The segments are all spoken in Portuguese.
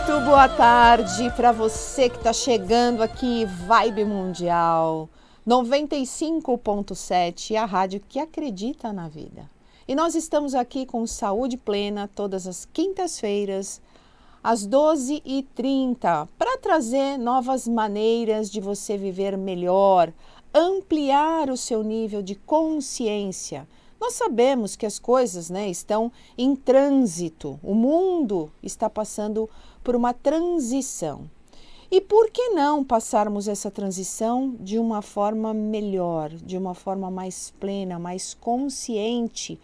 Muito boa tarde para você que está chegando aqui, Vibe Mundial 95.7, a rádio que acredita na vida. E nós estamos aqui com Saúde Plena todas as quintas-feiras, às 12h30, para trazer novas maneiras de você viver melhor, ampliar o seu nível de consciência. Nós sabemos que as coisas, estão em trânsito, o mundo está passando por uma transição. E por que não passarmos essa transição de uma forma melhor, de uma forma mais plena, mais consciente?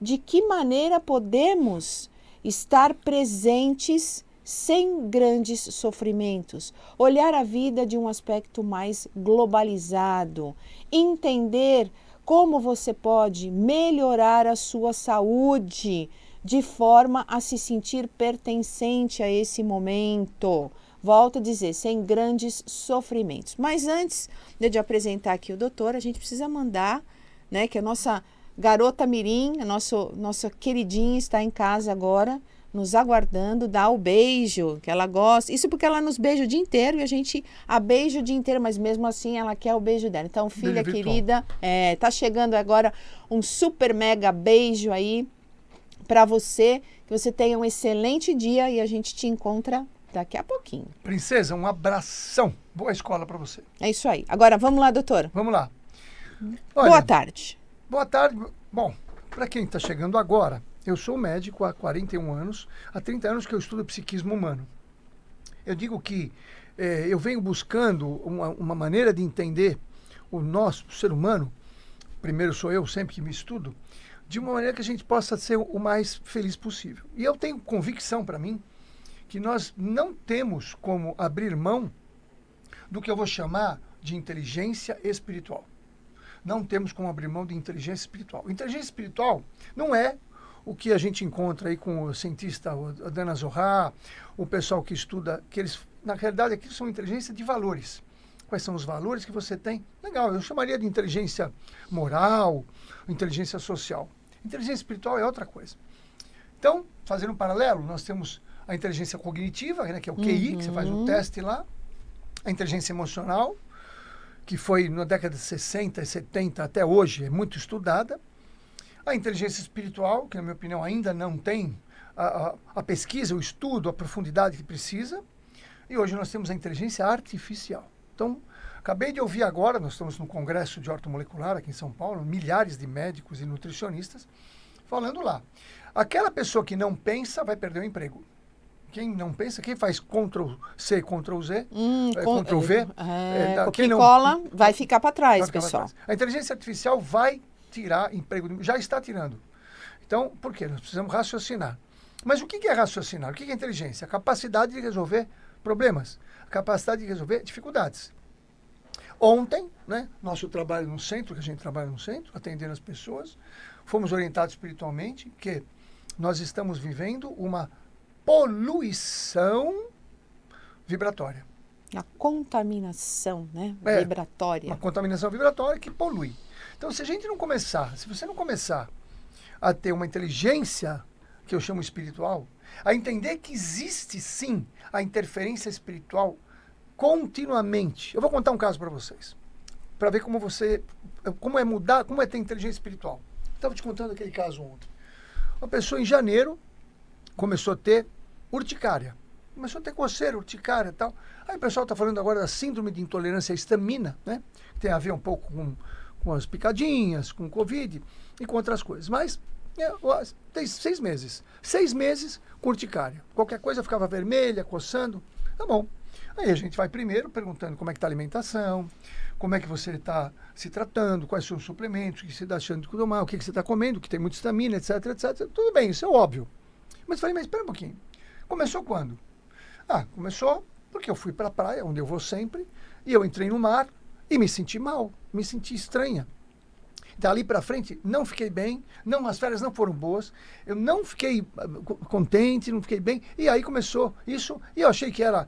De que maneira podemos estar presentes sem grandes sofrimentos? Olhar a vida de um aspecto mais globalizado, entender como você pode melhorar a sua saúde de forma a se sentir pertencente a esse momento. Volto a dizer, sem grandes sofrimentos. Mas antes de apresentar aqui o doutor, a gente precisa mandar, que a nossa garota Mirim, a nossa queridinha está em casa agora, nos aguardando, dá o beijo que ela gosta. Isso porque ela nos beija o dia inteiro e a gente a beija o dia inteiro, mas mesmo assim ela quer o beijo dela. Então, filha querida, tá chegando agora um super mega beijo aí para você, que você tenha um excelente dia e a gente te encontra daqui a pouquinho. Princesa, um abração. Boa escola para você. É isso aí. Agora, vamos lá, doutor. Vamos lá. Olha, boa tarde. Boa tarde. Bom, para quem está chegando agora, eu sou médico há 41 anos, há 30 anos que eu estudo psiquismo humano. Eu digo que eu venho buscando uma maneira de entender o nosso ser humano, primeiro sou eu sempre que me estudo, de uma maneira que a gente possa ser o mais feliz possível. E eu tenho convicção para mim que nós não temos como abrir mão do que eu vou chamar de inteligência espiritual. Não temos como abrir mão de inteligência espiritual. Inteligência espiritual não é o que a gente encontra aí com o cientista o Dana Zohar, o pessoal que estuda, que eles, na realidade, aqui são inteligência de valores. Quais são os valores que você tem? Legal, eu chamaria de inteligência moral, inteligência social. Inteligência espiritual é outra coisa. Então, fazendo um paralelo, nós temos a inteligência cognitiva, que é o QI, que você faz o teste lá, a inteligência emocional, que foi na década de 60 e 70 até hoje, é muito estudada, a inteligência espiritual, que na minha opinião ainda não tem a pesquisa, o estudo, a profundidade que precisa, e hoje nós temos a inteligência artificial. Então, acabei de ouvir agora, nós estamos no Congresso de Ortomolecular aqui em São Paulo, milhares de médicos e nutricionistas falando lá. Aquela pessoa que não pensa vai perder o emprego. Quem não pensa, quem faz Ctrl-C, Ctrl-Z, Ctrl-V, quem não cola vai ficar para trás, pessoal. A inteligência artificial vai tirar emprego, já está tirando. Então, por quê? Nós precisamos raciocinar. Mas o que é raciocinar? O que é inteligência? A capacidade de resolver problemas, a capacidade de resolver dificuldades. Ontem, nosso trabalho no centro, que a gente trabalha no centro, atendendo as pessoas, fomos orientados espiritualmente que nós estamos vivendo uma poluição vibratória. A contaminação, vibratória. Uma contaminação vibratória que polui. Então, se você não começar a ter uma inteligência, que eu chamo espiritual, a entender que existe sim a interferência espiritual continuamente. Eu vou contar um caso para vocês, para ver como é ter inteligência espiritual. Estava te contando aquele caso ontem. Uma pessoa em janeiro começou a ter urticária. Começou a ter coceira, urticária e tal. Aí o pessoal está falando agora da síndrome de intolerância à histamina, que tem a ver um pouco com as picadinhas, com o Covid e com outras coisas. Mas tem 6 meses. 6 meses com urticária. Qualquer coisa ficava vermelha, coçando. Tá bom. Aí a gente vai primeiro perguntando como é que está a alimentação, como é que você está se tratando, quais são os suplementos, o que você está achando de tomar, o que você está comendo, que tem muita histamina, etc, etc. Tudo bem, isso é óbvio. Mas falei, mas espera um pouquinho. Começou quando? Começou porque eu fui para a praia, onde eu vou sempre, e eu entrei no mar e me senti mal, me senti estranha. Dali para frente, não fiquei bem, as férias não foram boas, eu não fiquei contente, não fiquei bem, e aí começou isso, e eu achei que era,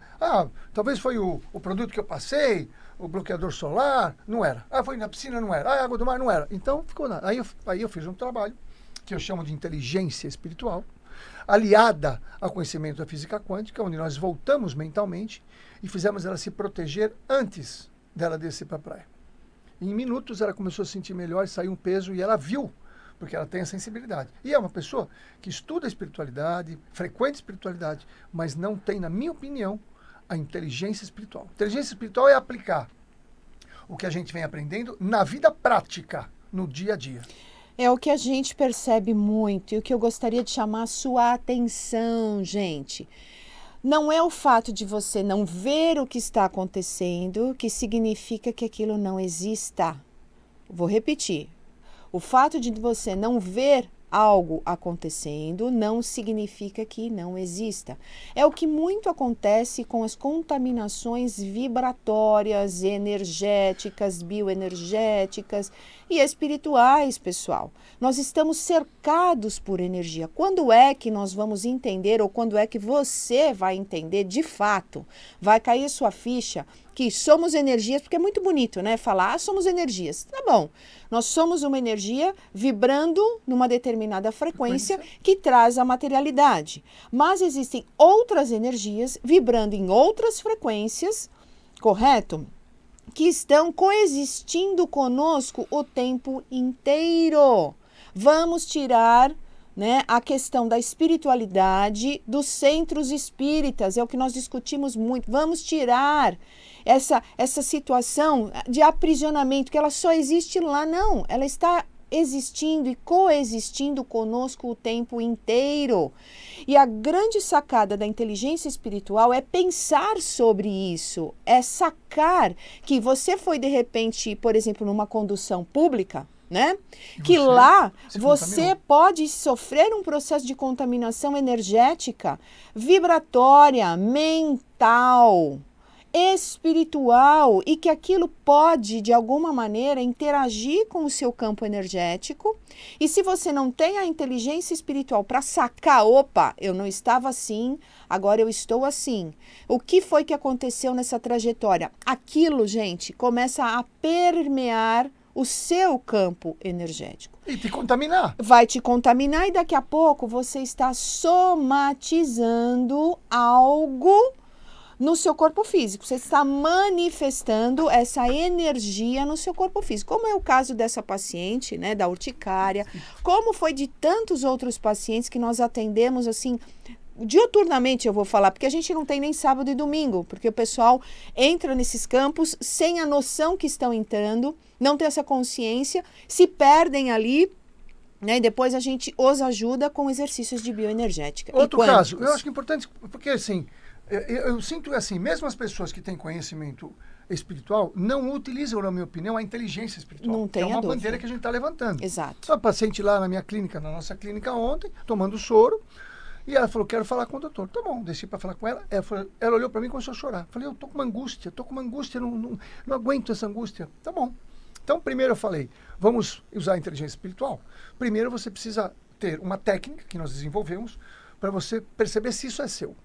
talvez foi o produto que eu passei, o bloqueador solar, não era. Foi na piscina, não era. A água do mar, não era. Então, ficou nada. Aí eu fiz um trabalho, que eu chamo de inteligência espiritual, aliada ao conhecimento da física quântica, onde nós voltamos mentalmente e fizemos ela se proteger antes dela descer para a praia. Em minutos ela começou a se sentir melhor, saiu um peso e ela viu, porque ela tem a sensibilidade. E é uma pessoa que estuda a espiritualidade, frequenta a espiritualidade, mas não tem, na minha opinião, a inteligência espiritual. Inteligência espiritual é aplicar o que a gente vem aprendendo na vida prática, no dia a dia. É o que a gente percebe muito e o que eu gostaria de chamar a sua atenção, gente. Não é o fato de você não ver o que está acontecendo que significa que aquilo não exista. Vou repetir. O fato de você não ver algo acontecendo não significa que não exista. É o que muito acontece com as contaminações vibratórias, energéticas, bioenergéticas e espirituais, pessoal. Nós estamos cercados por energia. Quando é que nós vamos entender, ou quando é que você vai entender de fato, vai cair sua ficha que somos energias, porque é muito bonito, né? Falar, somos energias. Tá bom. Nós somos uma energia vibrando numa determinada frequência que traz a materialidade. Mas existem outras energias vibrando em outras frequências, correto? Que estão coexistindo conosco o tempo inteiro. Vamos tirar, né, a questão da espiritualidade dos centros espíritas, é o que nós discutimos muito. Vamos tirar essa situação de aprisionamento, que ela só existe lá, não. Ela está existindo e coexistindo conosco o tempo inteiro. E a grande sacada da inteligência espiritual é pensar sobre isso, é sacar que você foi de repente, por exemplo, numa condução pública, né? Que lá você pode sofrer um processo de contaminação energética, vibratória, mental, espiritual, e que aquilo pode, de alguma maneira, interagir com o seu campo energético. E se você não tem a inteligência espiritual para sacar, opa, eu não estava assim, agora eu estou assim. O que foi que aconteceu nessa trajetória? Aquilo, gente, começa a permear o seu campo energético. E te contaminar. Vai te contaminar e daqui a pouco você está somatizando algo no seu corpo físico. Você está manifestando essa energia no seu corpo físico. Como é o caso dessa paciente, né, da urticária, como foi de tantos outros pacientes que nós atendemos assim, diuturnamente eu vou falar, porque a gente não tem nem sábado e domingo, porque o pessoal entra nesses campos sem a noção que estão entrando, não tem essa consciência, se perdem ali, né, e depois a gente os ajuda com exercícios de bioenergética. Outro caso, eu acho que é importante, porque assim, eu sinto assim, mesmo as pessoas que têm conhecimento espiritual não utilizam, na minha opinião, a inteligência espiritual. Não tem é uma dúvida. bandeira que a gente está levantando. Exato. Só uma paciente lá na minha clínica, na nossa clínica ontem, tomando soro, e ela falou, quero falar com o doutor. Tá bom, desci para falar com ela. Ela olhou para mim e começou a chorar. Falei, eu tô com uma angústia, não aguento essa angústia. Tá bom. Então, primeiro eu falei, vamos usar a inteligência espiritual. Primeiro você precisa ter uma técnica que nós desenvolvemos para você perceber se isso é seu.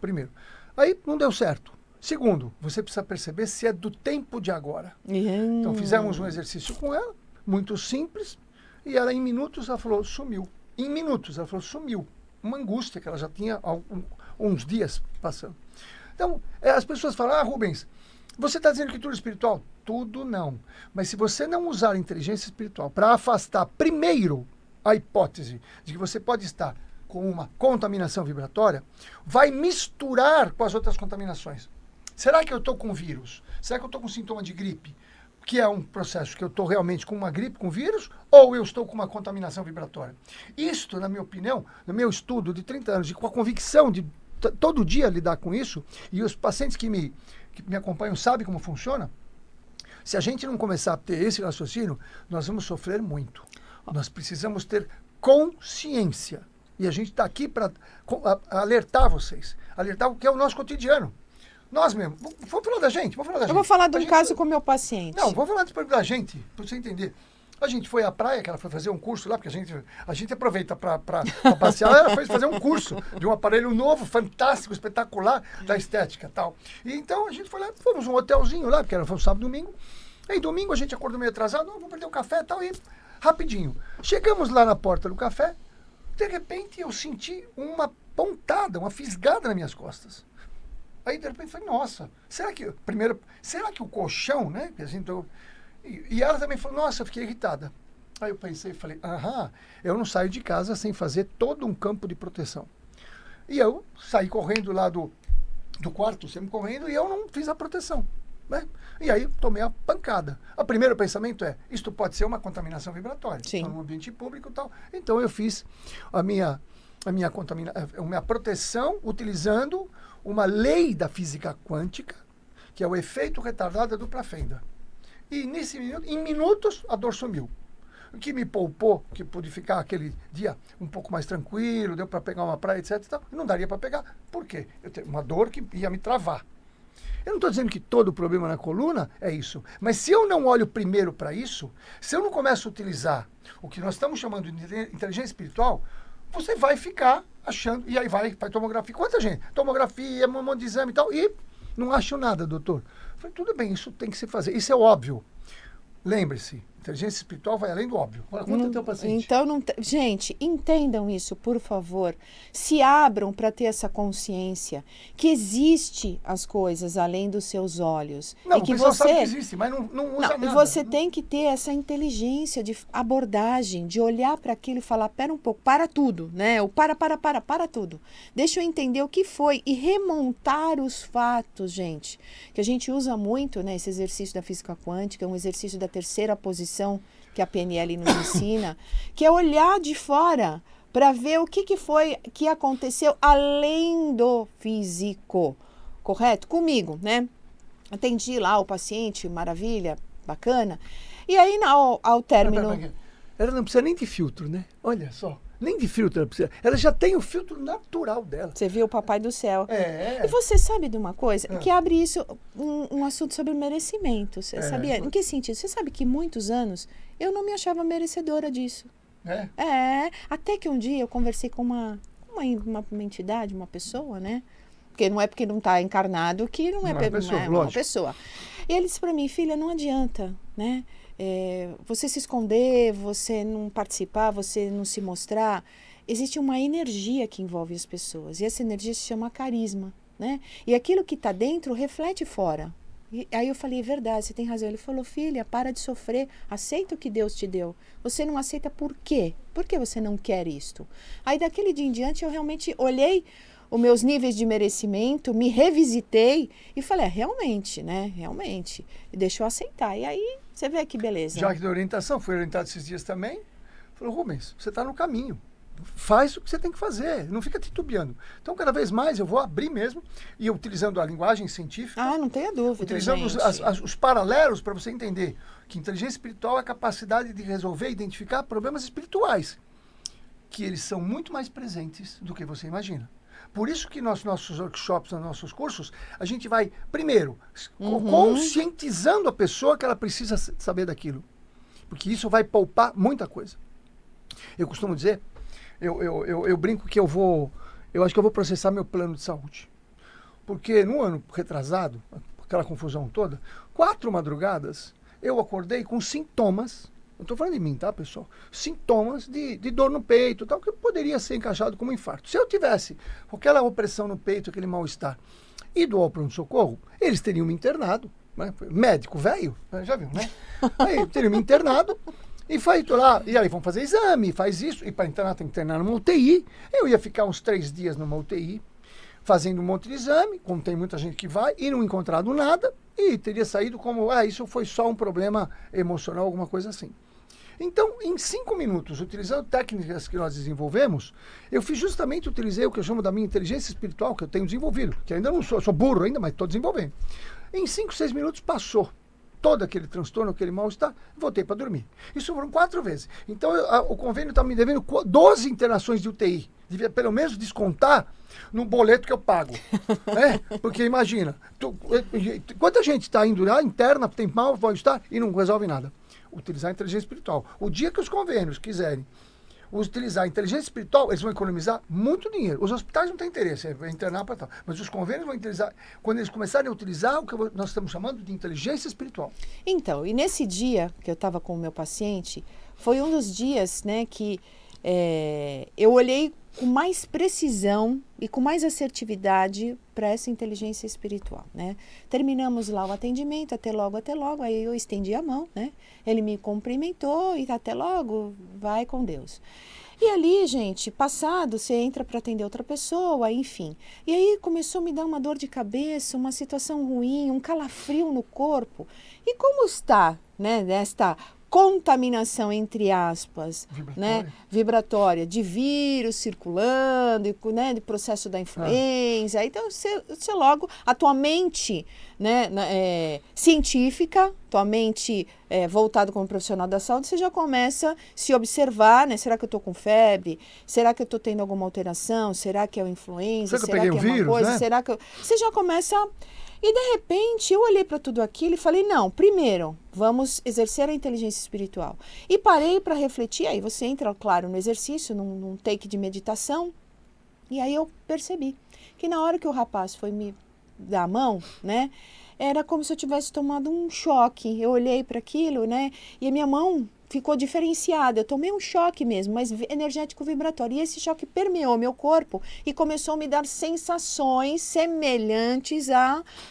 Primeiro. Aí não deu certo. Segundo, você precisa perceber se é do tempo de agora. Então fizemos um exercício com ela, muito simples, e ela em minutos, ela falou, sumiu. Em minutos, ela falou, sumiu. Uma angústia que ela já tinha há uns dias passando. Então, as pessoas falam, Rubens, você está dizendo que tudo é espiritual? Tudo não. Mas se você não usar a inteligência espiritual para afastar primeiro a hipótese de que você pode estar com uma contaminação vibratória, vai misturar com as outras contaminações. Será que eu estou com vírus? Será que eu estou com sintoma de gripe? Que é um processo que eu estou realmente com uma gripe, com vírus, ou eu estou com uma contaminação vibratória? Isto, na minha opinião, no meu estudo de 30 anos, com a convicção de todo dia lidar com isso, e os pacientes que me acompanham sabem como funciona, se a gente não começar a ter esse raciocínio, nós vamos sofrer muito. Nós precisamos ter consciência. E a gente está aqui para alertar vocês, alertar o que é o nosso cotidiano. Nós mesmos, vamos falar da gente, Eu vou falar de um caso com o meu paciente. Não, vamos falar depois da gente, para você entender. A gente foi à praia, que ela foi fazer um curso lá, porque a gente aproveita para passear, ela foi fazer um curso de um aparelho novo, fantástico, espetacular, da estética e tal. E então a gente foi lá, fomos um hotelzinho lá, porque foi um sábado e domingo. Aí domingo a gente acordou meio atrasado, vamos perder o café e tal, e rapidinho. Chegamos lá na porta do café, De repente eu senti uma pontada, uma fisgada nas minhas costas. Aí de repente eu falei, nossa, será que o colchão, né? Assim, e ela também falou, nossa, eu fiquei irritada. Aí eu pensei e falei, eu não saio de casa sem fazer todo um campo de proteção. E eu saí correndo lá do quarto, sempre correndo, e eu não fiz a proteção. Né? E aí tomei a pancada. O primeiro pensamento é, isto pode ser uma contaminação vibratória. Sim. Estou num ambiente público e tal. Então eu fiz a minha proteção utilizando uma lei da física quântica, que é o efeito retardado da dupla fenda. E em minutos a dor sumiu. O que me poupou, que pude ficar aquele dia um pouco mais tranquilo, deu para pegar uma praia, etc. E tal, não daria para pegar. Por quê? Eu tenho uma dor que ia me travar. Eu não estou dizendo que todo problema na coluna é isso. Mas se eu não olho primeiro para isso, se eu não começo a utilizar o que nós estamos chamando de inteligência espiritual, você vai ficar achando, e aí vai tomografia. Quanta gente? Tomografia, um monte de exame e tal, e não acho nada, doutor. Eu falei, tudo bem, isso tem que se fazer. Isso é óbvio. Lembre-se, inteligência espiritual vai além do óbvio. Agora, conta o teu paciente. Então, gente, entendam isso, por favor. Se abram para ter essa consciência que existe as coisas além dos seus olhos. Não, e que o pessoal você sabe que existe, mas não usa nada. Você tem que ter essa inteligência de abordagem, de olhar para aquilo e falar, pera um pouco, para tudo, né? Ou para tudo. Deixa eu entender o que foi e remontar os fatos, gente. Que a gente usa muito, né? Esse exercício da física quântica, é um exercício da terceira posição que a PNL nos ensina, que é olhar de fora para ver o que foi que aconteceu além do físico, correto? Comigo, né? Atendi lá o paciente, maravilha, bacana. E aí, ao término... Ela não precisa nem de filtro, né? Olha só. Nem de filtro ela precisa. Ela já tem o filtro natural dela. Você viu o papai do céu. É. E você sabe de uma coisa? Que abre isso, um assunto sobre merecimento. Você sabia? Em que sentido? Você sabe que muitos anos eu não me achava merecedora disso. Até que um dia eu conversei com uma entidade, uma pessoa, né? Porque não está encarnado que não é uma pessoa. E ele disse para mim, filha, não adianta, né? Você se esconder, você não participar, você não se mostrar. Existe uma energia que envolve as pessoas. E essa energia se chama carisma, né? E aquilo que está dentro reflete fora. E aí eu falei, é verdade, você tem razão. Ele falou, filha, para de sofrer, aceita o que Deus te deu. Você não aceita por quê? Por que você não quer isto? Aí daquele dia em diante eu realmente olhei os meus níveis de merecimento, me revisitei e falei, realmente, né? Realmente. E deixou eu aceitar. E aí, você vê que beleza. Já que deu orientação, fui orientado esses dias também. Falou, Rubens, você está no caminho. Faz o que você tem que fazer, não fica titubeando. Então, cada vez mais, eu vou abrir mesmo, e utilizando a linguagem científica. Não tenha dúvida, utilizando os paralelos para você entender que inteligência espiritual é a capacidade de resolver e identificar problemas espirituais, que eles são muito mais presentes do que você imagina. Por isso que nos nossos workshops, nos nossos cursos, a gente vai, primeiro, conscientizando a pessoa que ela precisa saber daquilo. Porque isso vai poupar muita coisa. Eu costumo dizer, eu brinco que eu acho que eu vou processar meu plano de saúde. Porque no ano retrasado, aquela confusão toda, 4 madrugadas, eu acordei com sintomas. Não estou falando de mim, tá, pessoal? Sintomas de dor no peito, tal, que poderia ser encaixado como infarto. Se eu tivesse aquela opressão no peito, aquele mal-estar, ido ao pronto-socorro, eles teriam me internado, né? Médico velho, já viu, né? Aí teriam me internado e feito lá, e aí vão fazer exame, faz isso, e para internar tem que internar numa UTI. Eu ia ficar uns 3 dias numa UTI, fazendo um monte de exame, como tem muita gente que vai, e não encontrado nada, e teria saído como, isso foi só um problema emocional, alguma coisa assim. Então, em 5 minutos, utilizando técnicas que nós desenvolvemos, utilizei o que eu chamo da minha inteligência espiritual, que eu tenho desenvolvido, que ainda não sou burro ainda, mas estou desenvolvendo. Em 5, 6 minutos passou todo aquele transtorno, aquele mal-estar, voltei para dormir. Isso foram 4 vezes. Então, o convênio está me devendo 12 internações de UTI. Devia pelo menos descontar no boleto que eu pago. Né? Porque imagina, quanta gente está indo lá, interna, tem mal-estar e não resolve nada. Utilizar a inteligência espiritual. O dia que os convênios quiserem utilizar a inteligência espiritual, eles vão economizar muito dinheiro. Os hospitais não têm interesse, é internar para tal. Mas os convênios vão utilizar, quando eles começarem a utilizar o que nós estamos chamando de inteligência espiritual. Então, e nesse dia que eu estava com o meu paciente, foi um dos dias, né, que eu olhei com mais precisão e com mais assertividade para essa inteligência espiritual, né? Terminamos lá o atendimento, até logo, aí eu estendi a mão, né? Ele me cumprimentou e até logo, vai com Deus. E ali, gente, passado, você entra para atender outra pessoa, enfim. E aí começou a me dar uma dor de cabeça, uma situação ruim, um calafrio no corpo. E como está, né, desta contaminação, entre aspas, né, vibratória, de vírus circulando, né, de processo da influenza. Então, você logo, a tua mente, né, científica, tua mente voltada como profissional da saúde, você já começa a se observar, né? Será que eu estou com febre? Será que eu estou tendo alguma alteração? Será que é o influenza? Será que eu peguei é uma vírus, coisa? né? Será que Você já começa E de repente eu olhei para tudo aquilo e falei, não, primeiro vamos exercer a inteligência espiritual. E parei para refletir, aí você entra, claro, no exercício, num take de meditação, e aí eu percebi que na hora que o rapaz foi me dar a mão, né, era como se eu tivesse tomado um choque. Eu olhei para aquilo, né, e a minha mão ficou diferenciada. Eu tomei um choque mesmo, mas energético vibratório. E esse choque permeou meu corpo e começou a me dar sensações semelhantes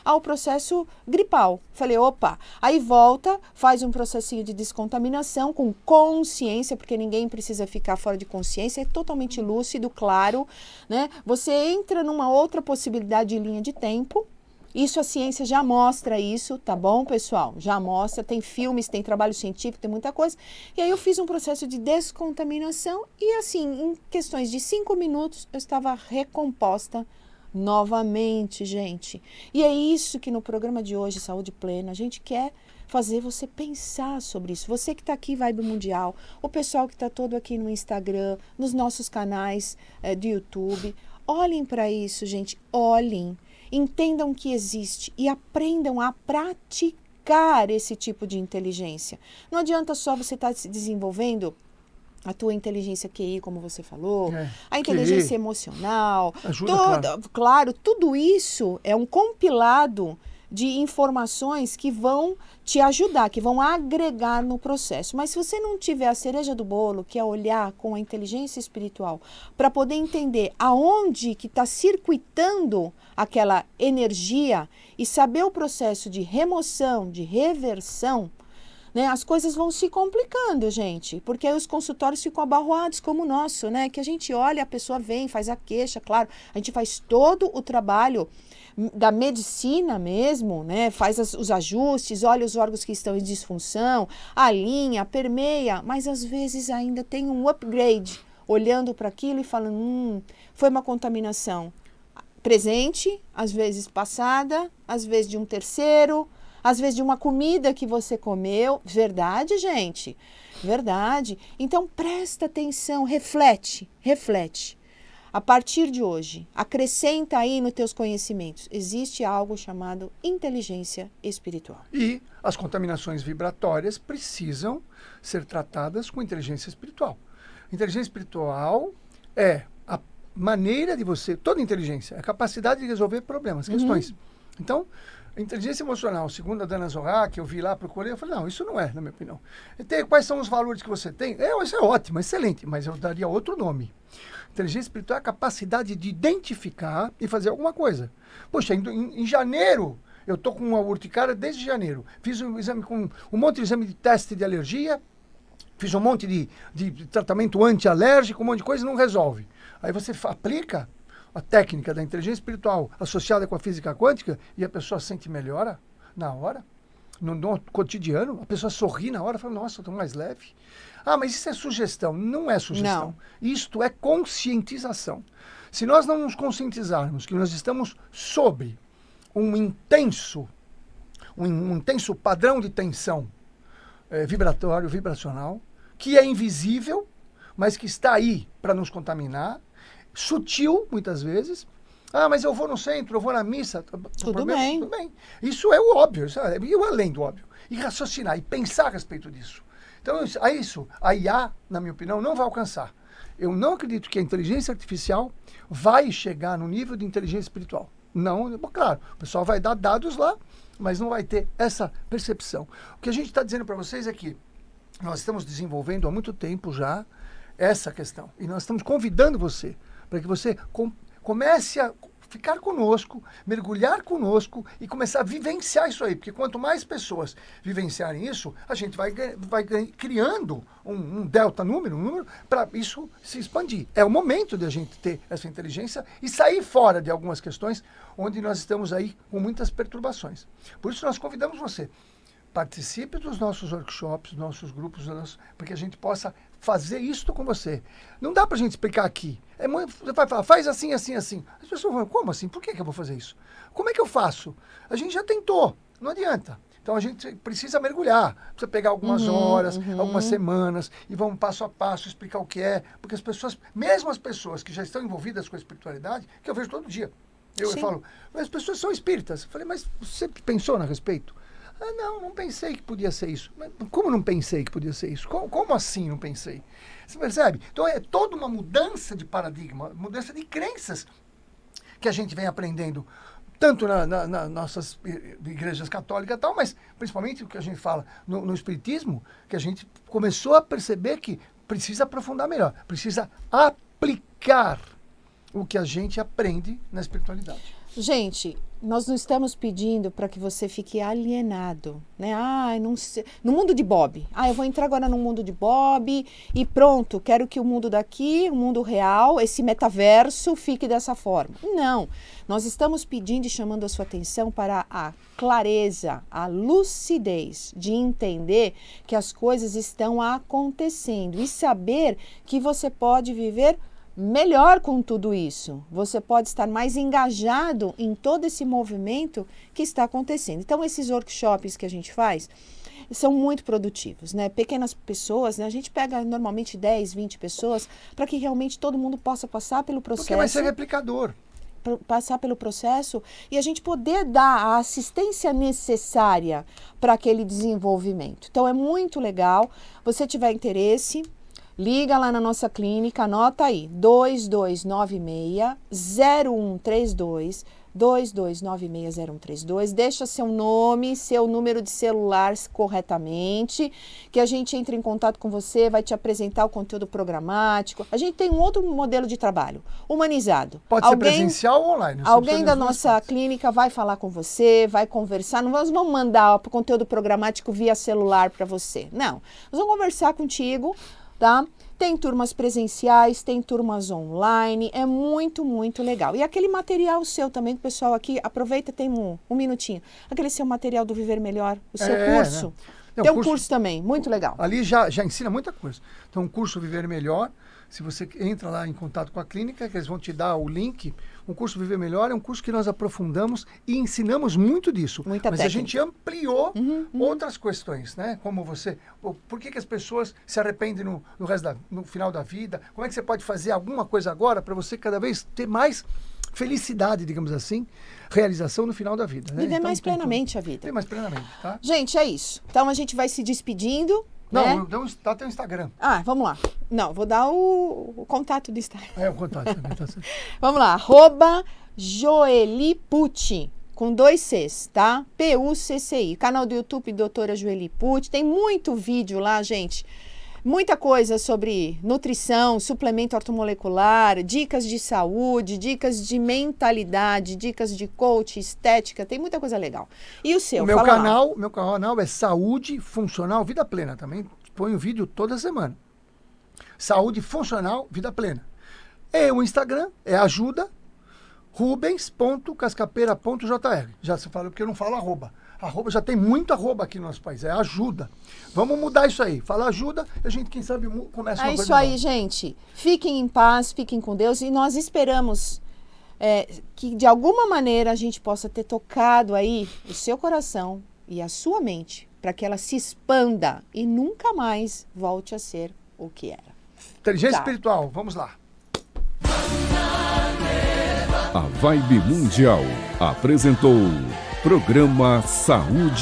ao processo gripal. Falei, opa, aí volta, faz um processinho de descontaminação com consciência, porque ninguém precisa ficar fora de consciência, é totalmente lúcido, claro, né? Você entra numa outra possibilidade de linha de tempo. Isso a ciência já mostra isso, tá bom, pessoal? Já mostra, tem filmes, tem trabalho científico, tem muita coisa. E aí eu fiz um processo de descontaminação e assim, em questões de 5 minutos, eu estava recomposta novamente, gente. E é isso que no programa de hoje, Saúde Plena, a gente quer fazer você pensar sobre isso. Você que está aqui, Vibe Mundial, o pessoal que está todo aqui no Instagram, nos nossos canais do YouTube, olhem para isso, gente, olhem. Entendam que existe e aprendam a praticar esse tipo de inteligência. Não adianta só você estar se desenvolvendo a tua inteligência QI, como você falou, a inteligência QI, emocional, ajuda, claro, tudo isso é um compilado de informações que vão te ajudar, que vão agregar no processo. Mas se você não tiver a cereja do bolo, que é olhar com a inteligência espiritual, para poder entender aonde que está circuitando aquela energia e saber o processo de remoção, de reversão, né, as coisas vão se complicando, gente, porque aí os consultórios ficam abarroados como o nosso, né, que a gente olha, a pessoa vem, faz a queixa, claro, a gente faz todo o trabalho da medicina mesmo, né? Faz os ajustes, olha os órgãos que estão em disfunção, alinha, permeia, mas às vezes ainda tem um upgrade, olhando para aquilo e falando, foi uma contaminação presente, às vezes passada, às vezes de um terceiro, às vezes de uma comida que você comeu. Verdade, gente? Verdade. Então presta atenção, reflete. A partir de hoje, acrescenta aí nos teus conhecimentos. Existe algo chamado inteligência espiritual. E as contaminações vibratórias precisam ser tratadas com inteligência espiritual. Inteligência espiritual é a maneira de você, toda inteligência, é a capacidade de resolver problemas, questões. Então, a inteligência emocional, segundo a Dana Zohar, que eu vi lá, procurei, eu falei, não, isso não é, na minha opinião. Quais são os valores que você tem? Isso é ótimo, excelente, mas eu daria outro nome. Inteligência espiritual é a capacidade de identificar e fazer alguma coisa. Poxa, em janeiro, eu estou com uma urticária desde janeiro. Fiz um exame com um monte de exame de teste de alergia, fiz um monte de tratamento anti-alérgico, um monte de coisa e não resolve. Aí você aplica a técnica da inteligência espiritual associada com a física quântica e a pessoa sente melhora na hora, no cotidiano, a pessoa sorri na hora e fala, nossa, estou mais leve. Ah, mas isso é sugestão. Não é sugestão. Não. Isto é conscientização. Se nós não nos conscientizarmos que nós estamos sob um intenso padrão de tensão vibracional, que é invisível, mas que está aí para nos contaminar, sutil, muitas vezes. Ah, mas eu vou no centro, eu vou na missa. Tudo bem. Isso é o óbvio, e o além do óbvio. E raciocinar, e pensar a respeito disso. Então, a IA, na minha opinião, não vai alcançar. Eu não acredito que a inteligência artificial vai chegar no nível de inteligência espiritual. Não, claro, o pessoal vai dar dados lá, mas não vai ter essa percepção. O que a gente está dizendo para vocês é que nós estamos desenvolvendo há muito tempo já essa questão. E nós estamos convidando você para que você comece a ficar conosco, mergulhar conosco e começar a vivenciar isso aí. Porque quanto mais pessoas vivenciarem isso, a gente vai criando um delta número, um número, para isso se expandir. É o momento de a gente ter essa inteligência e sair fora de algumas questões onde nós estamos aí com muitas perturbações. Por isso nós convidamos você. Participe dos nossos workshops, dos nossos grupos, para que a gente possa fazer isso com você. Não dá para a gente explicar aqui. Você vai falar, faz assim, assim, assim. As pessoas vão, como assim? Por que eu vou fazer isso? Como é que eu faço? A gente já tentou, não adianta. Então a gente precisa mergulhar, precisa pegar algumas horas, algumas semanas, e vamos passo a passo explicar o que é, porque as pessoas, mesmo as pessoas que já estão envolvidas com a espiritualidade, que eu vejo todo dia, eu falo, mas as pessoas são espíritas. Eu falei, mas você pensou a respeito? Ah, não pensei que podia ser isso. Mas como não pensei que podia ser isso? Como assim não pensei? Você percebe? Então é toda uma mudança de paradigma, mudança de crenças que a gente vem aprendendo, tanto nas nossas igrejas católicas e tal, mas principalmente o que a gente fala no Espiritismo, que a gente começou a perceber que precisa aprofundar melhor, precisa aplicar o que a gente aprende na espiritualidade. Gente, nós não estamos pedindo para que você fique alienado, né? Não sei. No mundo de Bob. Eu vou entrar agora no mundo de Bob e pronto, quero que o mundo daqui, o mundo real, esse metaverso fique dessa forma. Não, nós estamos pedindo e chamando a sua atenção para a clareza, a lucidez de entender que as coisas estão acontecendo e saber que você pode viver melhor com tudo isso. Você pode estar mais engajado em todo esse movimento que está acontecendo. Então, esses workshops que a gente faz são muito produtivos, né? Pequenas pessoas, né? A gente pega normalmente 10, 20 pessoas para que realmente todo mundo possa passar pelo processo. Porque vai ser replicador. Passar pelo processo e a gente poder dar a assistência necessária para aquele desenvolvimento. Então, é muito legal. Você tiver interesse, liga lá na nossa clínica, anota aí, 2296-0132, 2296-0132, deixa seu nome, seu número de celular corretamente, que a gente entra em contato com você, vai te apresentar o conteúdo programático. A gente tem um outro modelo de trabalho, humanizado. Pode ser presencial ou online. Alguém da nossa clínica vai falar com você, vai conversar, não nós vamos mandar o conteúdo programático via celular para você, não. Nós vamos conversar contigo, tá? Tem turmas presenciais, tem turmas online, é muito, muito legal. E aquele material seu também, que o pessoal aqui, aproveita, tem um minutinho. Aquele seu material do Viver Melhor, o seu curso. Né? Tem um curso também, muito legal. Ali já ensina muita coisa. Então, o curso Viver Melhor, se você entra lá em contato com a clínica, que eles vão te dar o link. O curso Viver Melhor é um curso que nós aprofundamos e ensinamos muito disso. Muita Mas técnica. A gente ampliou outras questões, né? Como você... Por que as pessoas se arrependem no final da vida? Como é que você pode fazer alguma coisa agora para você cada vez ter mais felicidade, digamos assim, realização no final da vida. Né? Viver Então, mais plenamente a vida. Viver mais plenamente, tá? Gente, é isso. Então a gente vai se despedindo. Não, né? dá teu Instagram. Vamos lá. Não, vou dar o contato do Instagram. O contato também, tá certo. Vamos lá, @JoeliPucci, com 2 Cs, tá? P-U-C-C-I. Canal do YouTube, doutora Joeli Pucci. Tem muito vídeo lá, gente. Muita coisa sobre nutrição, suplemento ortomolecular, dicas de saúde, dicas de mentalidade, dicas de coach, estética, tem muita coisa legal. E o seu? Meu canal é Saúde Funcional Vida Plena. Também ponho vídeo toda semana. Saúde Funcional Vida Plena. E o Instagram é ajuda rubens.cascapeira.jr. Já se fala porque eu não falo arroba. Arroba, já tem muito arroba aqui no nosso país, é ajuda. Vamos mudar isso aí. Fala ajuda, a gente, quem sabe, começa uma coisa. É isso aí, gente. Fiquem em paz, fiquem com Deus e nós esperamos que de alguma maneira a gente possa ter tocado aí o seu coração e a sua mente para que ela se expanda e nunca mais volte a ser o que era. Inteligência espiritual, vamos lá. A Vibe Mundial apresentou Programa Saúde